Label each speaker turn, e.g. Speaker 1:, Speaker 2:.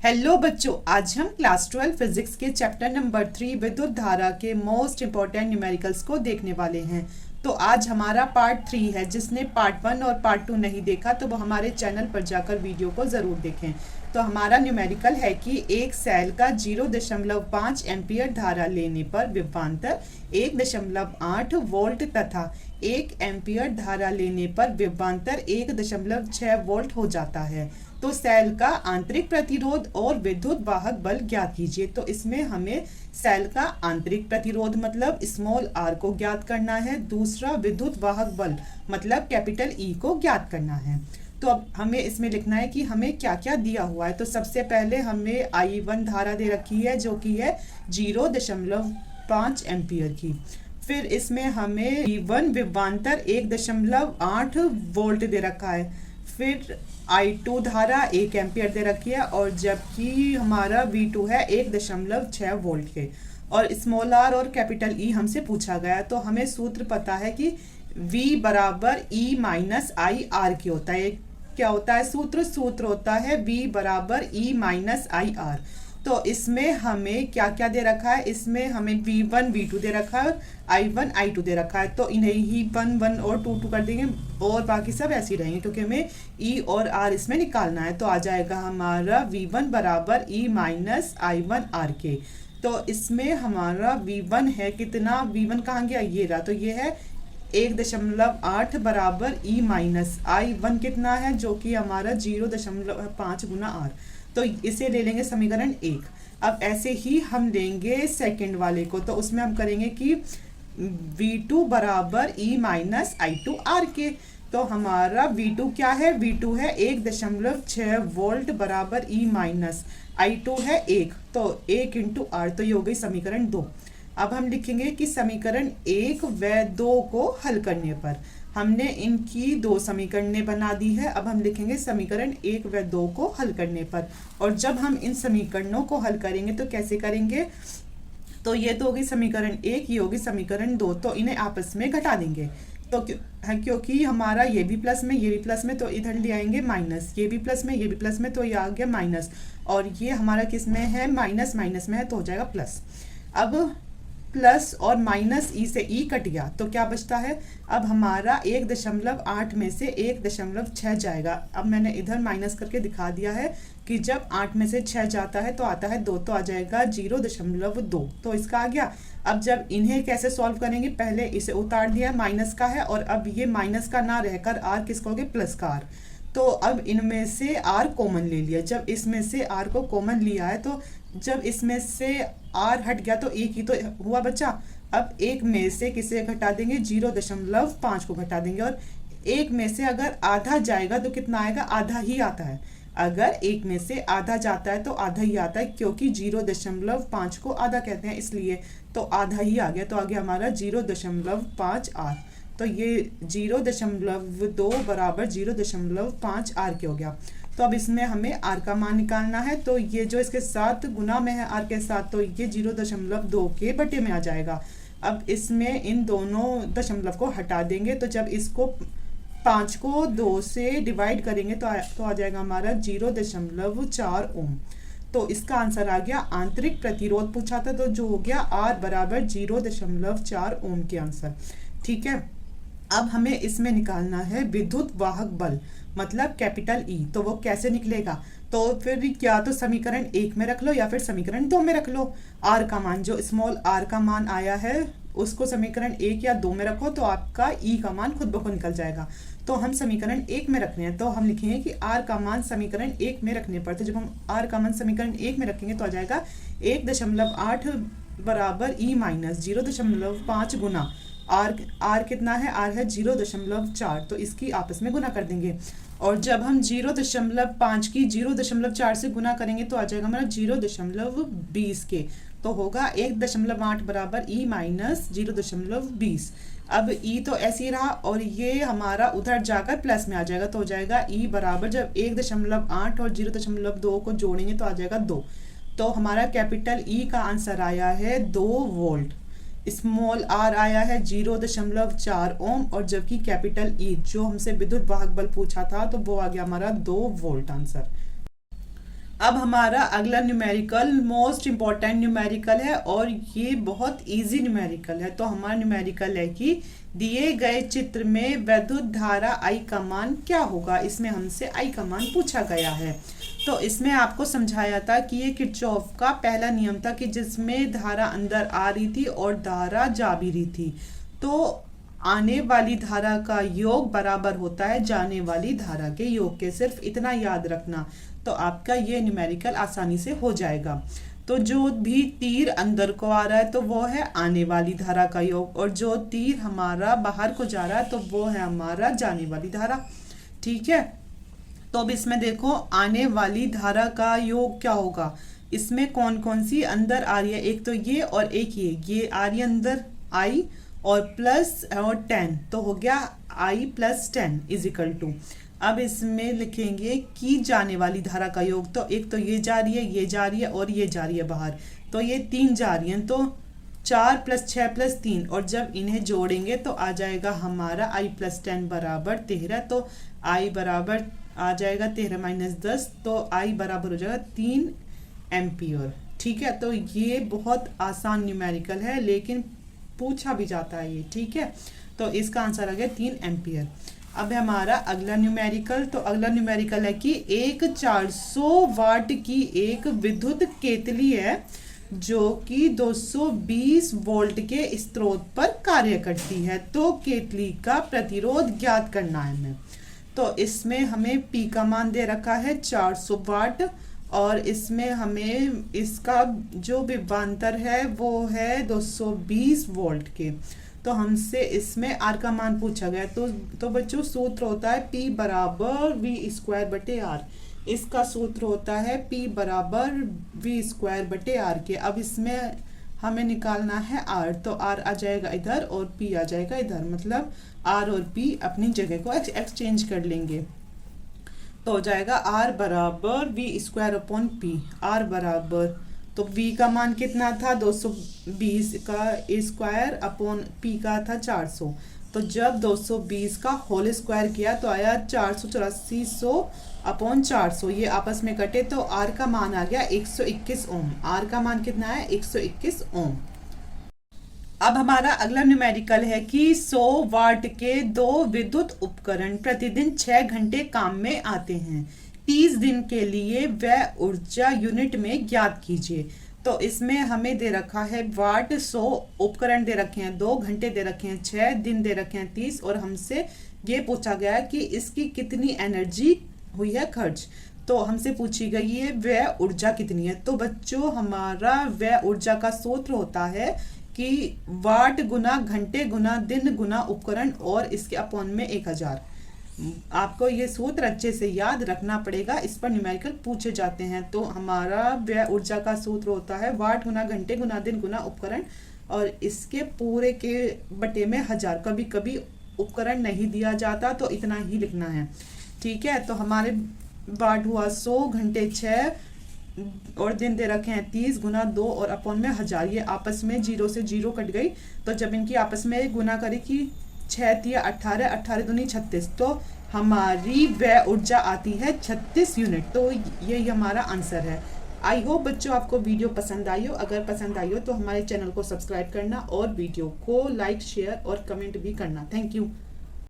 Speaker 1: Hello बच्चों, आज हम क्लास 12 फिजिक्स के चैप्टर नंबर 3 विद्युत धारा के मोस्ट इंपॉर्टेंट न्यूमेरिकल्स को देखने वाले हैं। तो आज हमारा पार्ट 3 है। जिसने पार्ट 1 और पार्ट 2 नहीं देखा तो वो हमारे चैनल पर जाकर वीडियो को ज़रूर देखें। तो हमारा न्यूमेरिकल है कि एक सेल का 0.5 एम्पियर धारा लेने पर विभवांतर 1.8 वोल्ट तथा 1 एम्पियर धारा लेने पर विभवांतर 1.6 वोल्ट हो जाता है। तो सेल का आंतरिक प्रतिरोध और विद्युत वाहक बल ज्ञात कीजिए। तो इसमें हमें सेल का आंतरिक प्रतिरोध मतलब स्मॉल आर को ज्ञात करना है, दूसरा विद्युत वाहक बल मतलब कैपिटल ई को ज्ञात करना है। तो अब हमें इसमें लिखना है कि हमें क्या क्या दिया हुआ है। तो सबसे पहले हमें I1 धारा दे रखी है जो कि है 0.5 एम्पियर की। फिर इसमें हमें V1 विभवांतर 1.8 वोल्ट दे रखा है। फिर I2 धारा 1 एम्पियर दे रखी है और जबकि हमारा V2 है 1.6 वोल्ट के। और स्मॉल आर और कैपिटल ई हमसे पूछा गया। तो हमें सूत्र पता है कि V बराबर E माइनस आई आर की होता है। क्या होता है सूत्र होता है V बराबर E माइनस आई आर। तो इसमें हमें क्या क्या दे रखा है, इसमें हमें V1 V2 दे रखा है और I1 I2 दे रखा है। तो इन्हें ही 1 1 और 2 2 कर देंगे और बाकी सब ऐसे ही रहेंगे क्योंकि हमें E और R इसमें निकालना है। तो आ जाएगा हमारा V1 बराबर E माइनस I1 R के। तो इसमें हमारा V1 है कितना, V1 कहाँ गया, ये रहा। तो ये है 1.8 बराबर E माइनस I1 कितना है जो कि हमारा 0.5 गुना R। तो इसे ले लेंगे समीकरण 1। अब ऐसे ही हम लेंगे सेकंड वाले को। तो उसमें हम करेंगे कि V2 बराबर E माइनस I2 R के। तो हमारा V2 क्या है, V2 है 1.6 वोल्ट बराबर E माइनस I2 है 1। तो 1 इंटू R। तो ये हो गई समीकरण 2। अब हम लिखेंगे कि समीकरण 1 व 2 को हल करने पर हमने इनकी 2 समीकरणें बना दी है। अब हम लिखेंगे समीकरण 1 व 2 को हल करने पर। और जब हम इन समीकरणों को हल करेंगे तो कैसे करेंगे, तो ये तो होगी समीकरण 1, ये होगी समीकरण 2। तो इन्हें आपस में घटा देंगे। तो क्योंकि हमारा ये भी प्लस में ये भी प्लस में, तो इधर ले आएंगे माइनस, ये भी प्लस में ये भी प्लस में, तो ये आ गया माइनस। और ये हमारा किस में है, माइनस माइनस में है तो हो जाएगा प्लस। अब प्लस और माइनस ई से ई कट गया तो क्या बचता है, अब हमारा 1.8 में से 1.6 जाएगा। अब मैंने इधर माइनस करके दिखा दिया है कि जब 8 में से 6 जाता है तो आता है 2, तो आ जाएगा 0.2। तो इसका आ गया। अब जब इन्हें कैसे सॉल्व करेंगे, पहले इसे उतार दिया, माइनस का है और अब ये माइनस का ना रहकर आर किसका हो गया, प्लस का आर। तो अब इनमें से आर कॉमन ले लिया। जब इसमें से आर को कॉमन लिया है तो जब इसमें से आर हट गया तो एक ही तो हुआ बचा। अब एक में से किसे घटा देंगे, 0.5 को घटा देंगे। और एक में से अगर आधा जाएगा तो कितना आएगा, आधा ही आता है। अगर एक में से आधा जाता है तो आधा ही आता है क्योंकि 0.5 को आधा कहते हैं इसलिए। तो आधा ही आ गया। तो आ गया हमारा 0.5 आर। तो ये 0.2 बराबर 0.5 आर के हो गया। तो अब इसमें हमें आर का मान निकालना है। तो ये जो इसके साथ गुना में है आर के साथ, तो ये 0.2 के बटे में आ जाएगा। अब इसमें इन दोनों दशमलव को हटा देंगे। तो जब इसको 5 को 2 से डिवाइड करेंगे तो आ जाएगा हमारा 0.4 ओम। तो इसका आंसर आ गया। आंतरिक प्रतिरोध पूछा था तो जो हो गया आर बराबर 0.4 ओम के आंसर। ठीक है। अब हमें इसमें निकालना है विद्युत वाहक बल मतलब कैपिटल ई। तो वो कैसे निकलेगा, तो फिर या तो समीकरण 1 में रख लो या फिर समीकरण 2 में रख लो। आर का मान, जो स्मॉल आर का मान आया है उसको समीकरण 1 या 2 में रखो तो आपका ई का मान खुद ब खुद निकल जाएगा। तो हम समीकरण 1 में रखने हैं तो हम लिखेंगे कि आर का मान समीकरण 1 में रखने पर, तो जब हम आर का मान समीकरण 1 में रखेंगे तो आ जाएगा 1.8 बराबर ई माइनस 0.5 गुना आर कितना है, आर है 0.4। तो इसकी आपस में गुना कर देंगे। और जब हम 0.5 की 0.4 से गुना करेंगे तो आ जाएगा हमारा 0.20 के। तो होगा 1.8 बराबर ई माइनस 0.20। अब ई तो ऐसे ही रहा और ये हमारा उधर जाकर प्लस में आ जाएगा। तो हो जाएगा ई बराबर, जब 1.8 और 0.2 को जोड़ेंगे तो आ जाएगा 2। तो हमारा कैपिटल ई का आंसर आया है 2 वोल्ट। स्मॉल आर आया है 0.4 ओम और जबकि कैपिटल ई जो हमसे विद्युत वाहक बल पूछा था तो वो आ गया हमारा 2 वोल्ट आंसर। अब हमारा अगला न्यूमेरिकल मोस्ट इम्पॉर्टेंट न्यूमेरिकल है और ये बहुत इजी न्यूमेरिकल है। तो हमारा न्यूमेरिकल है कि दिए गए चित्र में विद्युत धारा I का मान क्या होगा। इसमें हमसे I का मान पूछा गया है। तो इसमें आपको समझाया था कि ये किरचॉफ का पहला नियम था कि जिसमें धारा अंदर आ रही थी और धारा जा भी रही थी, तो आने वाली धारा का योग बराबर होता है जाने वाली धारा के योग के। सिर्फ इतना याद रखना, तो आपका ये न्यूमेरिकल आसानी से हो जाएगा। तो जो भी तीर अंदर को आ रहा है तो वो है आने वाली धारा का योग, और जो तीर हमारा बाहर को जा रहा है तो वो है हमारा जाने वाली धारा। ठीक है, तो अब इसमें देखो आने वाली धारा का योग क्या होगा। इसमें कौन कौन सी अंदर आ रही है, एक तो ये और एक ये आ रही है अंदर I और प्लस और 10, तो हो गया I + 10 = अब इसमें लिखेंगे कि जाने वाली धारा का योग। तो एक तो ये जा रही है, ये जा रही है और ये जा रही है बाहर, तो ये 3 जा रही हैं, तो 4 + 6 + 3, और जब इन्हें जोड़ेंगे तो आ जाएगा हमारा I + 10 = 13। तो I बराबर आ जाएगा 13 - 10, तो I बराबर हो जाएगा 3 एम्पियर। ठीक है, तो ये बहुत आसान न्यूमेरिकल है लेकिन पूछा भी जाता है ये। ठीक है, तो इसका आंसर आ गया 3 एम्पियर। अब है हमारा अगला न्यूमेरिकल। तो अगला न्यूमेरिकल है कि एक 400 वाट की एक विद्युत केतली है जो कि 220 वोल्ट के स्रोत पर कार्य करती है। तो केतली का प्रतिरोध ज्ञात करना है हमें। तो इसमें हमें P का मान दे रखा है 400 वाट, और इसमें हमें इसका जो विभवांतर है वो है 220 वोल्ट के। तो हमसे इसमें R का मान पूछा गया। तो बच्चों सूत्र होता है P = V²/R। इसका सूत्र होता है P = V²/R के। अब इसमें हमें निकालना है R, तो R आ जाएगा इधर और P आ जाएगा इधर, मतलब R और P अपनी जगह को एक्सचेंज कर लेंगे। तो हो जाएगा R = V²/P। R बराबर, तो V का मान कितना था 220 का स्क्वायर अपॉन P का था 400। तो जब 220 का होल स्क्वायर किया तो आया 484/400। ये आपस में कटे तो R का मान आ गया 121 ओम। R का मान कितना है 121 ओम। अब हमारा अगला न्यूमेरिकल है कि 100 वाट के 2 विद्युत उपकरण प्रतिदिन 6 घंटे काम में आते हैं। 30 दिन के लिए वह ऊर्जा यूनिट में ज्ञात कीजिए। तो इसमें हमें दे रखा है वाट, 100 उपकरण दे रखे हैं, 2 घंटे दे रखे हैं, 6 दिन दे रखे हैं 30, और हमसे ये पूछा गया कि इसकी कितनी एनर्जी हुई है खर्च। तो हमसे पूछी गई है वह ऊर्जा कितनी है। तो बच्चों हमारा वह ऊर्जा का सूत्र होता है कि वाट गुना घंटे गुना दिन गुना उपकरण और इसके अपॉन में 1000। आपको ये सूत्र अच्छे से याद रखना पड़ेगा, इस पर न्यूमेरिकल पूछे जाते हैं। तो हमारा व्यय ऊर्जा का सूत्र होता है वाट गुना घंटे गुना दिन गुना उपकरण, और इसके पूरे के बटे में 1000। कभी कभी उपकरण नहीं दिया जाता तो इतना ही लिखना है। ठीक है, तो हमारे वाट हुआ 100, घंटे 6 और दिन दे रखे हैं 30 गुना 2 और अपॉन में 1000। ये आपस में 0 से 0 कट गई, तो जब इनकी आपस में गुना करी कि 6 × 18, 18 दूनी 36, तो हमारी व्यय ऊर्जा आती है 36 यूनिट। तो यही हमारा आंसर है। आई होप बच्चों आपको वीडियो पसंद आई हो। अगर पसंद आई हो तो हमारे चैनल को सब्सक्राइब करना और वीडियो को लाइक शेयर और कमेंट भी करना। Thank you.